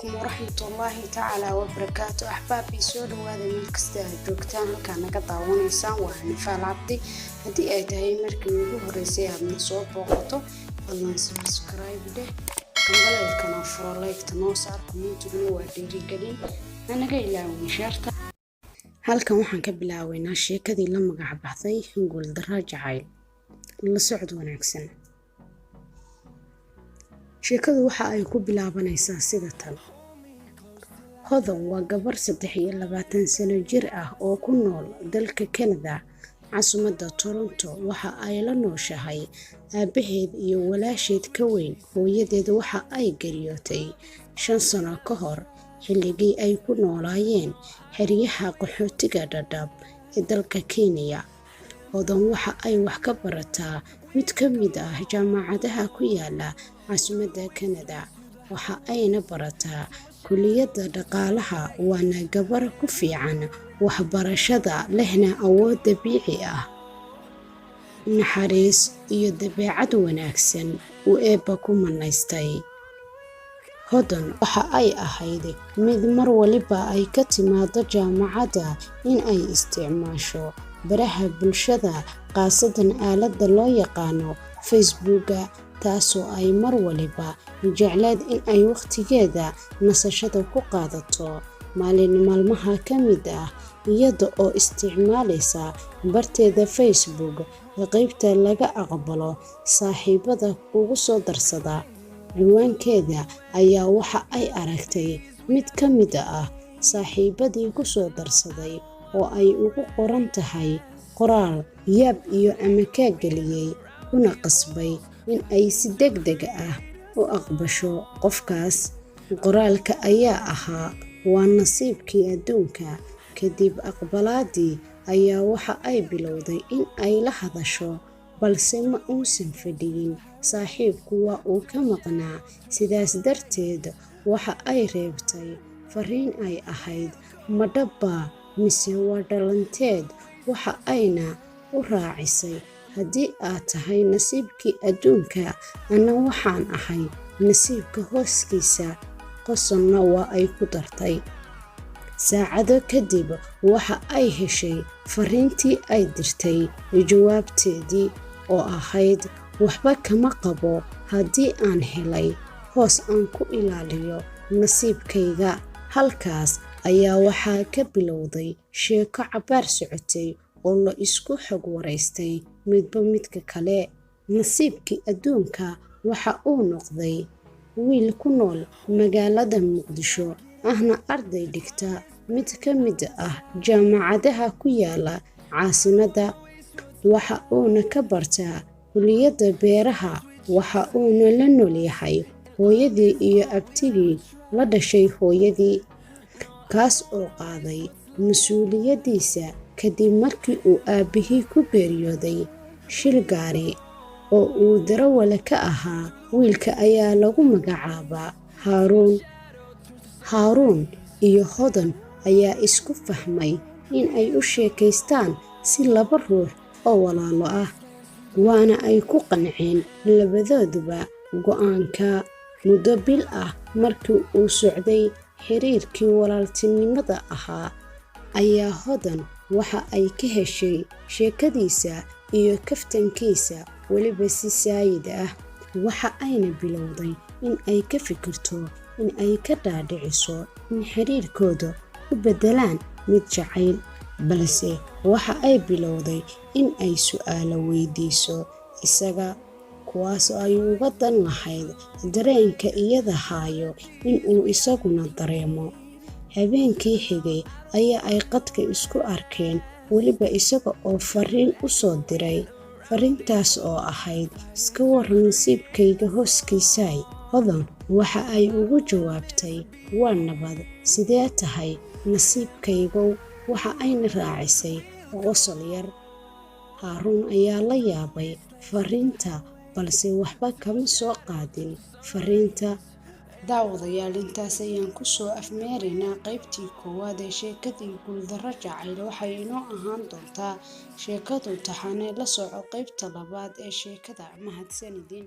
عليكم ورحمة الله تعالى وبركاته. أحبابي سود وهذا من كسته جوكتان كان قطع ونسان وعنفال عبدي هدي أي تهي مركي وجوه رئيسيها من صوب وقطه الله سبسكرايب له كمل القناة فرا لايك تنوصار كومنت بنو ديري قليل أنا جاي لاوي شارتا halkan waxaan ka bilaaweynaa sheekadii la magac baxday Guul Darro Jacayl la socod wanaagsan. sheekadu waxa ay ku bilaabanaysaa sida tan. Hodan waa gabar 23 sano jir ah oo ku nool dalka Canada caasimadda Toronto. waxa ay la nooshahay aabaheed iyo walaasheed ka weyn. hooyadeed waxa ay geeriyootay 5 sano ka hor xilligii ay ku noolaayeen xeryaha qaxootiga Dadaab ee dalka Kenya. Hodan waxa ay wax ka barataa mid ka mid ah jaamacadaha ku yaala caasimadda Canada. waxa ayna barataa kulliyadda dhaqaalaha. waana gabar ku fiican waxbarashada lehna awood dabiici ah, naxariis iyo dabeecad wanaagsan oo eebba ku manaystay. Hodan waxa ay ahayd mid mar waliba ay ka timaado jaamacadda in ay isticmaasho baraha bulshada, qaasatan aaladda loo yaqaano Facebook-ga, taasoo ay mar waliba jecleed in ay waqtigeeda nasashada ku qaadato. maalmaha ka mid ah iyada oo isticmaalaysa barteeda Facebook qaybta laga aqbalo saaxiibada ugu soo darsada ciwaankeeda ayaa waxa ay aragtay mid ka mid ah saaxiibadii ku soo darsaday oo ay ugu qoran tahay qoraal yaab iyo amaka galiyay, kuna qasbay in ay si degdeg ah u aqbasho qofkaas. qoraalka ayaa ahaa waa nasiibkii adduunka. kadib aqbalaadii ayaa waxa ay bilowday in ay la hadasho, balse ma uusan fadhiyin. saaxiibku waa uu ka maqnaa, sidaas darteed waxa ay reebtay fariin ay ahayd ma dhaba mise waa dhalanteed. waxa ayna u raacisay haddii aad tahay nasiibkii adduunka, ana waxaan ahay nasiibka hooskiisa. qosonna waa ay ku dartay. saacado kadib waxa ay heshay fariintii ay dirtay jawaabteedii oo ahayd waxba kama qabo haddii aan helay hoos aan ku ilaaliyo nasiibkayga. halkaas ayaa waxaa ka bilowday sheeko cabaar socotay oo la isku xog waraystay midba midka kale. nasiibkii adduunka waxa uu noqday wiil ku nool magaalada Muqdisho, ahna arday dhigta mid ka mid ah jaamacadaha ku yaala caasimadda. waxa uuna ka bartaa kulliyadda beeraha. waxa uuna la nool yahay hooyadii iyo abtigii la dhashay hooyadii, kaas oo qaaday mas-uuliyaddiisa kadib markii uu aabihii ku geeriyooday shil gaari oo uu darawal ka ahaa. wiilka ayaa lagu magacaabaa Haaruun iyo Hodan ayaa isku fahmay in ay u sheekaystaan si laba ruux oo walaalo ah, waana ay ku qanceen labadooduba go'aanka. muddo bil ah markii uu socday xiriirkii walaaltinimada ahaa ayaa Hodan waxa ay ka heshay sheekadiisa iyo kaftankiisa, weliba si saayid ah. waxa ayna bilowday in ay ka fikirto in ay ka dhaadhiciso in xiriirkooda u beddelaan mid jacayl, balse waxa ay bilowday in ay su'aalo weydiiso isaga, kuwaas ay uga dan lahayd dareenka iyada haayo in uu isaguna dareemo. habeenkii xigay ayaa ay qadka isku arkeen, weliba isaga oo fariin u soo diray. fariintaas oo ahayd iska waran nasiibkayga hooskiisay. Hodan waxa ay ugu jawaabtay waa nabad, sidee tahay nasiibkaygow. waxa ayna raacisay qosol yar. Haaruun ayaa la yaabay fariinta, balse waxba kama soo qaadin fariinta. daawadayaal, intaas ayaan ku soo afmeeraynaa qaybtii koowaad ee sheekadii Guul Darro Jacayl. waxay inoo ahaan doontaa sheekadu taxane. la soco qaybta labaad ee sheekada. mahadsanidin.